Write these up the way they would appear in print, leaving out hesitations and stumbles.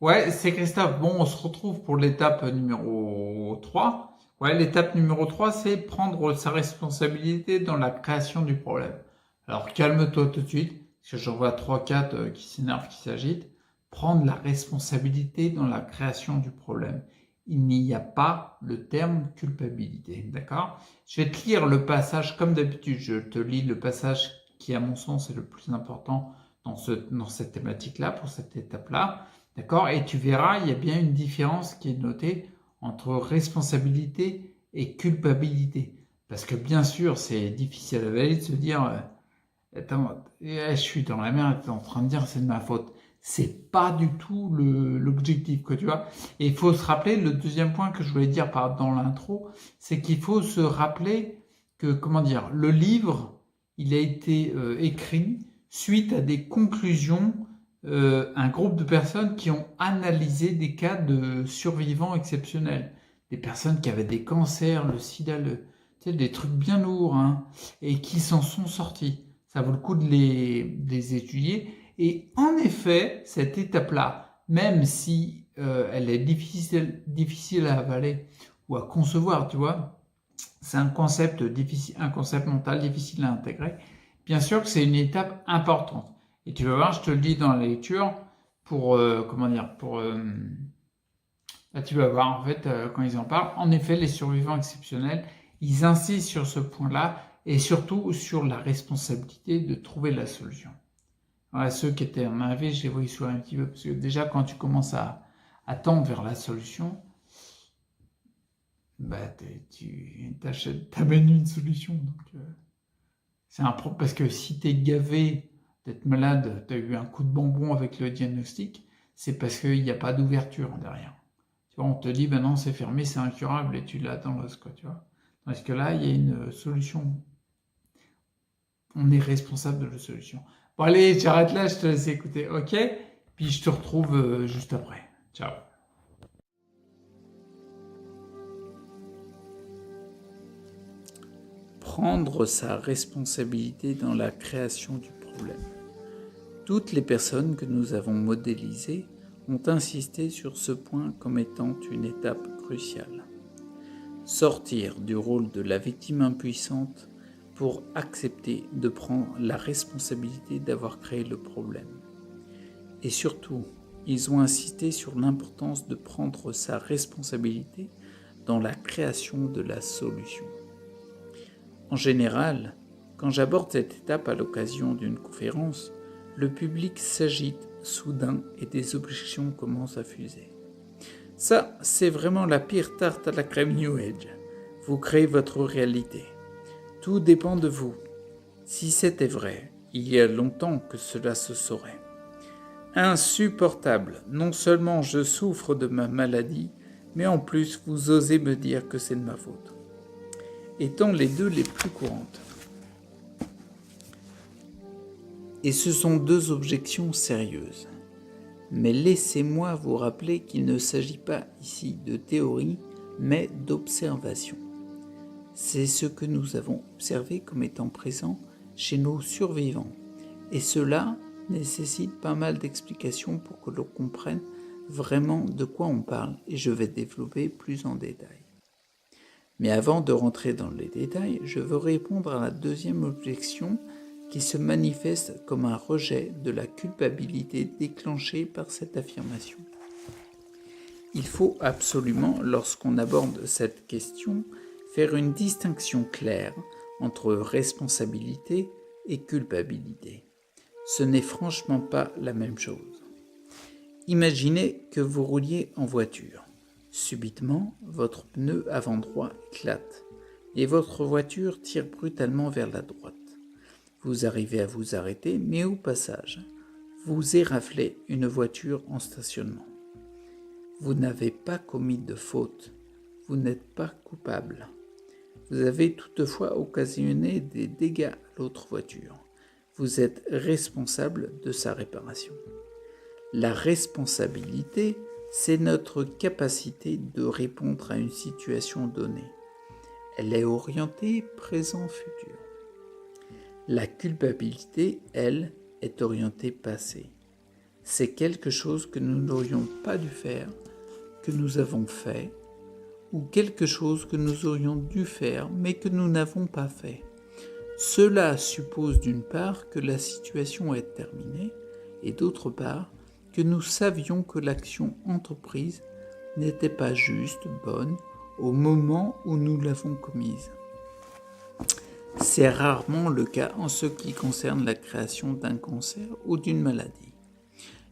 Ouais, c'est Christophe. Bon, on se retrouve pour l'étape numéro 3. Ouais, l'étape numéro 3, c'est prendre sa responsabilité dans la création du problème. Alors calme-toi tout de suite, parce que j'en vois 3, 4 qui s'énervent, qui s'agitent. Prendre la responsabilité dans la création du problème. Il n'y a pas le terme culpabilité, d'accord? Je vais te lire le passage comme d'habitude. Je te lis le passage qui, à mon sens, est le plus important dans cette thématique-là, pour cette étape-là. D'accord? Et tu verras, il y a bien une différence qui est notée entre responsabilité et culpabilité. Parce que bien sûr, c'est difficile à avaler de se dire, attends, je suis dans la merde, tu es en train de dire c'est de ma faute. C'est pas du tout l'objectif, que tu vois. Et il faut se rappeler, le deuxième point que je voulais dire dans l'intro, c'est qu'il faut se rappeler que, comment dire, le livre, il a été écrit suite à des conclusions, un groupe de personnes qui ont analysé des cas de survivants exceptionnels. Des personnes qui avaient des cancers, le sida, tu sais, des trucs bien lourds, hein, et qui s'en sont sortis. Ça vaut le coup de les étudier. Et en effet, cette étape-là, même si elle est difficile à avaler ou à concevoir, tu vois, c'est un concept difficile, un concept mental difficile à intégrer. Bien sûr que c'est une étape importante. Et tu vas voir, je te le dis dans la lecture, pour comment dire, pour là, tu vas voir en fait quand ils en parlent. En effet, les survivants exceptionnels, ils insistent sur ce point-là et surtout sur la responsabilité de trouver la solution. Voilà, ceux qui étaient en AV, je les vois sourire un petit peu parce que déjà quand tu commences à tendre vers la solution, bah tu t'amènes une solution. Donc, c'est un problème parce que si tu es gavé d'être malade, tu as eu un coup de bonbon avec le diagnostic, c'est parce qu'il n'y a pas d'ouverture derrière. Tu vois, on te dit, ben non, c'est fermé, c'est incurable, et tu l'as dans l'os, quoi, tu vois. Parce que là, il y a une solution. On est responsable de la solution. Bon, allez, j'arrête là, je te laisse écouter, ok? Puis je te retrouve juste après. Ciao. Prendre sa responsabilité dans la création du problème. Toutes les personnes que nous avons modélisées ont insisté sur ce point comme étant une étape cruciale. Sortir du rôle de la victime impuissante pour accepter de prendre la responsabilité d'avoir créé le problème. Et surtout, ils ont insisté sur l'importance de prendre sa responsabilité dans la création de la solution. En général, quand j'aborde cette étape à l'occasion d'une conférence, le public s'agite soudain et des objections commencent à fuser. Ça, c'est vraiment la pire tarte à la crème New Age. Vous créez votre réalité. Tout dépend de vous. Si c'était vrai, il y a longtemps que cela se saurait. Insupportable, non seulement je souffre de ma maladie, mais en plus vous osez me dire que c'est de ma faute. Étant les deux les plus courantes. Et ce sont deux objections sérieuses. Mais laissez-moi vous rappeler qu'il ne s'agit pas ici de théorie, mais d'observation. C'est ce que nous avons observé comme étant présent chez nos survivants. Et cela nécessite pas mal d'explications pour que l'on comprenne vraiment de quoi on parle, et je vais développer plus en détail. Mais avant de rentrer dans les détails, je veux répondre à la deuxième objection qui se manifeste comme un rejet de la culpabilité déclenchée par cette affirmation. Il faut absolument, lorsqu'on aborde cette question, faire une distinction claire entre responsabilité et culpabilité. Ce n'est franchement pas la même chose. Imaginez que vous rouliez en voiture. Subitement, votre pneu avant droit éclate et votre voiture tire brutalement vers la droite. Vous arrivez à vous arrêter, mais au passage, vous éraflez une voiture en stationnement. Vous n'avez pas commis de faute, vous n'êtes pas coupable. Vous avez toutefois occasionné des dégâts à l'autre voiture. Vous êtes responsable de sa réparation. La responsabilité, c'est notre capacité de répondre à une situation donnée. Elle est orientée présent-futur. La culpabilité, elle, est orientée passé. c'est quelque chose que nous n'aurions pas dû faire, que nous avons fait, ou quelque chose que nous aurions dû faire, mais que nous n'avons pas fait. Cela suppose d'une part que la situation est terminée, et d'autre part que nous savions que l'action entreprise n'était pas juste, bonne, au moment où nous l'avons commise. C'est rarement le cas en ce qui concerne la création d'un cancer ou d'une maladie.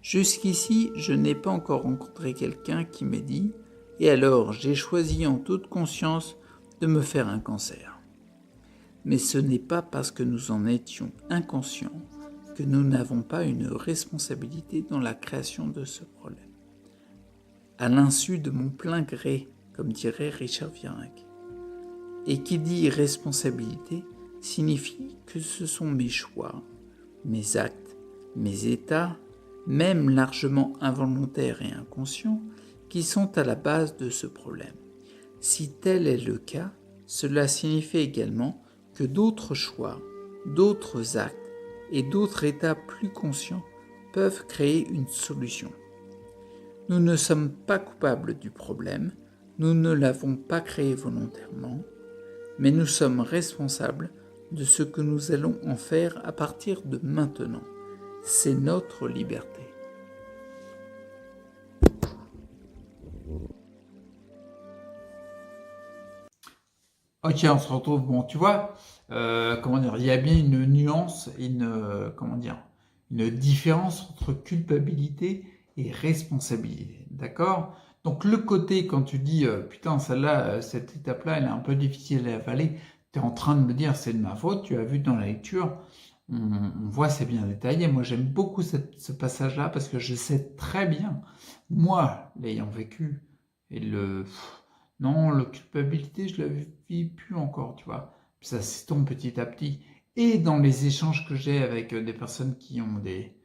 Jusqu'ici, je n'ai pas encore rencontré quelqu'un qui m'ait dit « Et alors, j'ai choisi en toute conscience de me faire un cancer ». Mais ce n'est pas parce que nous en étions inconscients que nous n'avons pas une responsabilité dans la création de ce problème. À l'insu de mon plein gré, comme dirait Richard Virenque. Et qui dit responsabilité signifie que ce sont mes choix, mes actes, mes états, même largement involontaires et inconscients, qui sont à la base de ce problème. Si tel est le cas, cela signifie également que d'autres choix, d'autres actes et d'autres états plus conscients peuvent créer une solution. Nous ne sommes pas coupables du problème, nous ne l'avons pas créé volontairement, mais nous sommes responsables de ce que nous allons en faire à partir de maintenant. C'est notre liberté. Ok, on se retrouve. Bon, tu vois, comment dire, il y a bien une nuance, une différence entre culpabilité et responsabilité, d'accord? Donc le côté, quand tu dis, putain, celle-là, cette étape-là, elle est un peu difficile à avaler, tu es en train de me dire, c'est de ma faute, tu as vu dans la lecture, on voit, c'est bien détaillé. Moi, j'aime beaucoup ce passage-là parce que je sais très bien, moi, l'ayant vécu, et non, la culpabilité, je la vis plus encore, tu vois. Ça s'estompe petit à petit. Et dans les échanges que j'ai avec des personnes qui ont des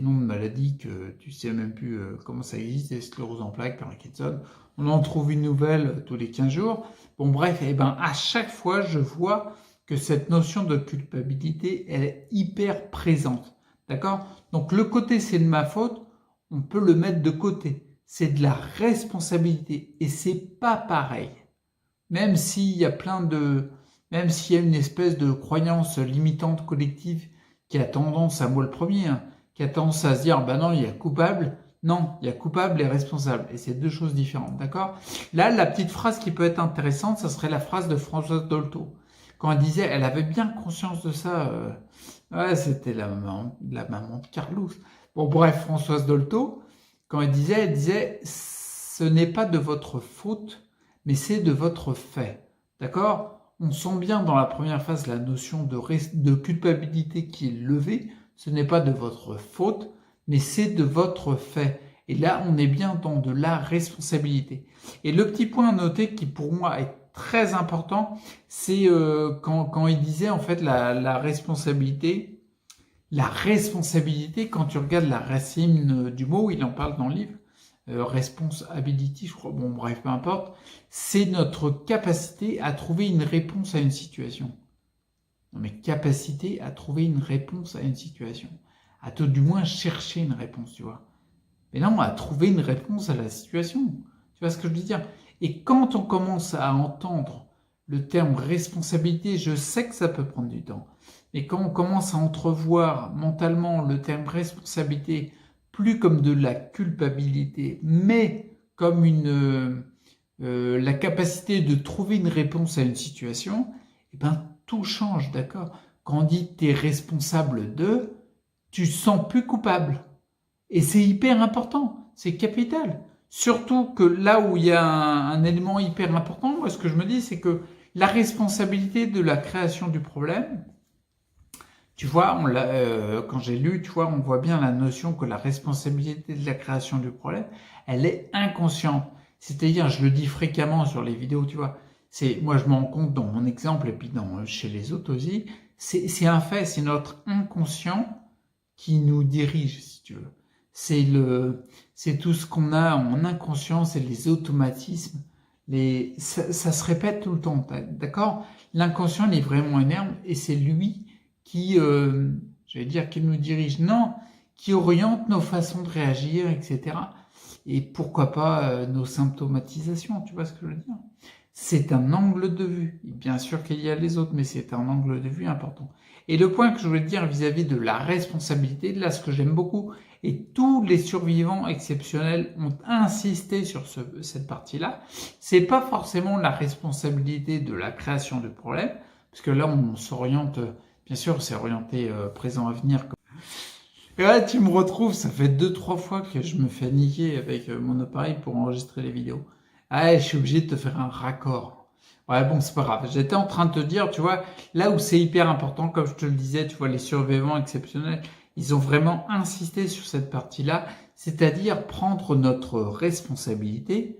noms de maladies que tu sais même plus comment ça existe, des sclérose en plaques, Parkinson, on en trouve une nouvelle tous les 15 jours. Bon bref, et ben à chaque fois, je vois que cette notion de culpabilité, elle est hyper présente. D'accord? Donc le côté c'est de ma faute, on peut le mettre de côté. C'est de la responsabilité et c'est pas pareil. Même s'il y a même s'il y a une espèce de croyance limitante collective qui a tendance, à moi le premier, qui a tendance à se dire, bah non, il y a coupable. Non, il y a coupable et responsable. Et c'est deux choses différentes, d'accord? Là, la petite phrase qui peut être intéressante, ça serait la phrase de Françoise Dolto. Quand elle disait, elle avait bien conscience de ça. Ouais, c'était la maman de Carlos. Bon, bref, Françoise Dolto, quand elle disait, ce n'est pas de votre faute, mais c'est de votre fait. D'accord? On sent bien dans la première phase la notion de culpabilité qui est levée. Ce n'est pas de votre faute, mais c'est de votre fait. Et là, on est bien dans de la responsabilité. Et le petit point à noter qui pour moi est très important, c'est quand il disait en fait la responsabilité. La responsabilité, quand tu regardes la racine du mot, il en parle dans le livre, responsibility, je crois, bon bref, peu importe, c'est notre capacité à trouver une réponse à une situation. Non mais capacité à trouver une réponse à une situation. À tout du moins chercher une réponse, tu vois. Mais non, à trouver une réponse à la situation. Tu vois ce que je veux dire? Et quand on commence à entendre le terme responsabilité, je sais que ça peut prendre du temps. Et quand on commence à entrevoir mentalement le terme responsabilité plus comme de la culpabilité, mais comme la capacité de trouver une réponse à une situation, eh ben tout change, d'accord? Quand on dit t'es responsable de, tu te sens plus coupable. Et c'est hyper important, c'est capital. Surtout que là où il y a un élément hyper important, moi ce que je me dis, c'est que la responsabilité de la création du problème, tu vois, quand j'ai lu, tu vois, on voit bien la notion que la responsabilité de la création du problème, elle est inconsciente. C'est-à-dire, je le dis fréquemment sur les vidéos, tu vois, moi je m'en rends compte dans mon exemple et puis chez les autres aussi, c'est un fait, c'est notre inconscient qui nous dirige, si tu veux. C'est tout ce qu'on a en inconscient, c'est les automatismes, ça se répète tout le temps, d'accord? L'inconscient, il est vraiment énorme et c'est lui qui, qui nous dirige. Non, qui oriente nos façons de réagir, etc. Et pourquoi pas nos symptomatisations, tu vois ce que je veux dire? C'est un angle de vue. Et bien sûr qu'il y a les autres, mais c'est un angle de vue important. Et le point que je voulais dire vis-à-vis de la responsabilité, là, ce que j'aime beaucoup, et tous les survivants exceptionnels ont insisté sur cette partie-là, c'est pas forcément la responsabilité de la création du problème, parce que là, on s'oriente, bien sûr, c'est orienté présent, avenir. Et là, tu me retrouves, ça fait 2-3 fois que je me fais niquer avec mon appareil pour enregistrer les vidéos. Ah, je suis obligé de te faire un raccord. Ouais, bon, c'est pas grave. J'étais en train de te dire, tu vois, là où c'est hyper important, comme je te le disais, tu vois, les survivants exceptionnels, ils ont vraiment insisté sur cette partie-là, c'est-à-dire prendre notre responsabilité,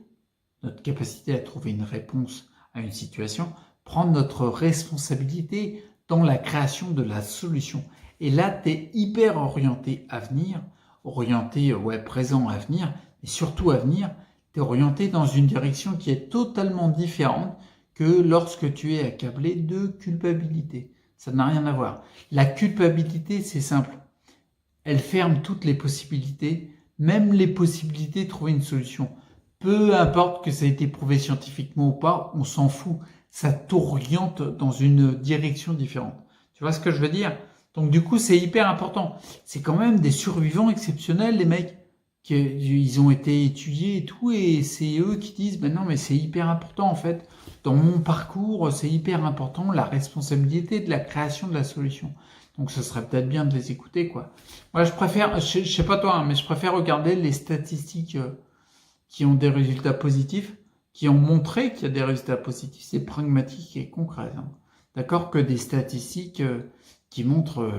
notre capacité à trouver une réponse à une situation, prendre notre responsabilité dans la création de la solution. Et là, tu es hyper orienté avenir, orienté présent avenir, mais surtout avenir, tu es orienté dans une direction qui est totalement différente que lorsque tu es accablé de culpabilité. Ça n'a rien à voir. La culpabilité, c'est simple. Elle ferme toutes les possibilités, même les possibilités de trouver une solution. Peu importe que ça ait été prouvé scientifiquement ou pas, on s'en fout. Ça t'oriente dans une direction différente. Tu vois ce que je veux dire? Donc du coup, c'est hyper important. C'est quand même des survivants exceptionnels, les mecs. Ils ont été étudiés et tout, et c'est eux qui disent, ben non, mais c'est hyper important en fait. Dans mon parcours, c'est hyper important la responsabilité de la création de la solution. Donc ce serait peut-être bien de les écouter, quoi. Moi, je préfère, je sais pas toi, hein, mais je préfère regarder les statistiques qui ont des résultats positifs, qui ont montré qu'il y a des résultats positifs. C'est pragmatique et concret, hein. D'accord, que des statistiques qui montrent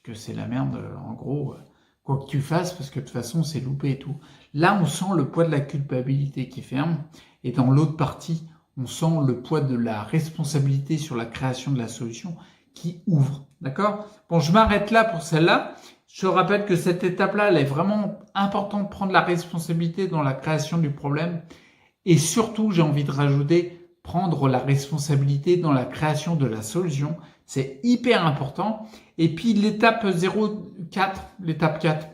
que c'est la merde, en gros, quoi que tu fasses, parce que de toute façon, c'est loupé et tout. Là, on sent le poids de la culpabilité qui ferme, et dans l'autre partie, on sent le poids de la responsabilité sur la création de la solution qui ouvre. D'accord? Bon, je m'arrête là pour celle-là. Je te rappelle que cette étape-là, elle est vraiment importante de prendre la responsabilité dans la création du problème. Et surtout, j'ai envie de rajouter, prendre la responsabilité dans la création de la solution. C'est hyper important. Et puis, l'étape 04, l'étape 4.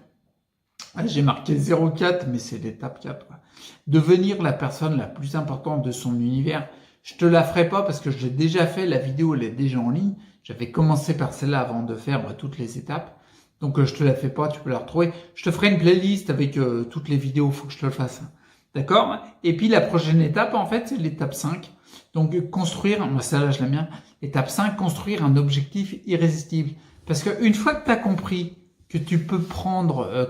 J'ai marqué 04, mais c'est l'étape 4. Quoi. Devenir la personne la plus importante de son univers. Je te la ferai pas parce que je l'ai déjà fait. La vidéo, elle est déjà en ligne. J'avais commencé par celle-là avant de faire toutes les étapes. Donc, je te la fais pas, tu peux la retrouver. Je te ferai une playlist avec toutes les vidéos, faut que je te le fasse. D'accord? Et puis, la prochaine étape, en fait, c'est l'étape 5. Donc, construire, moi, celle-là, je l'aime bien. Étape 5, construire un objectif irrésistible. Parce que une fois que tu as compris que tu peux prendre,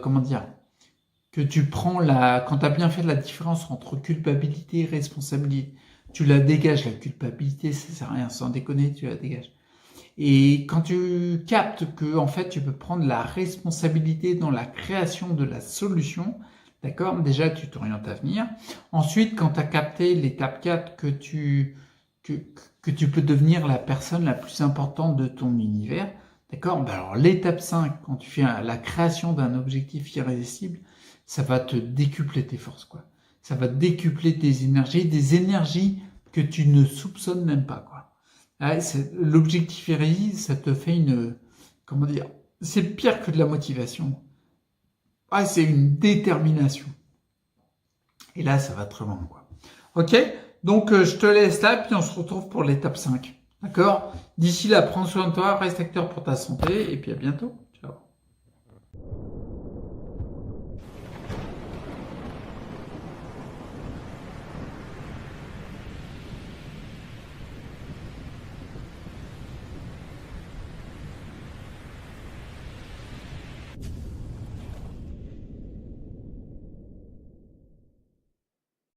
que tu prends quand tu as bien fait la différence entre culpabilité et responsabilité, tu la dégages, la culpabilité, ça sert à rien, sans déconner, tu la dégages. Et quand tu captes que, en fait, tu peux prendre la responsabilité dans la création de la solution, d'accord? Déjà, tu t'orientes à venir. Ensuite, quand tu as capté l'étape 4, que tu peux devenir la personne la plus importante de ton univers, d'accord? Ben alors, l'étape 5, quand tu fais la création d'un objectif irrésistible, ça va te décupler tes forces, quoi. Ça va décupler tes énergies, des énergies que tu ne soupçonnes même pas, quoi. Ouais, l'objectif irrésistible, ça te fait c'est pire que de la motivation. Ouais, c'est une détermination. Et là, ça va très loin, quoi. Ok? Donc, je te laisse là, puis on se retrouve pour l'étape 5. D'accord? D'ici là, prends soin de toi, reste acteur pour ta santé, et puis à bientôt.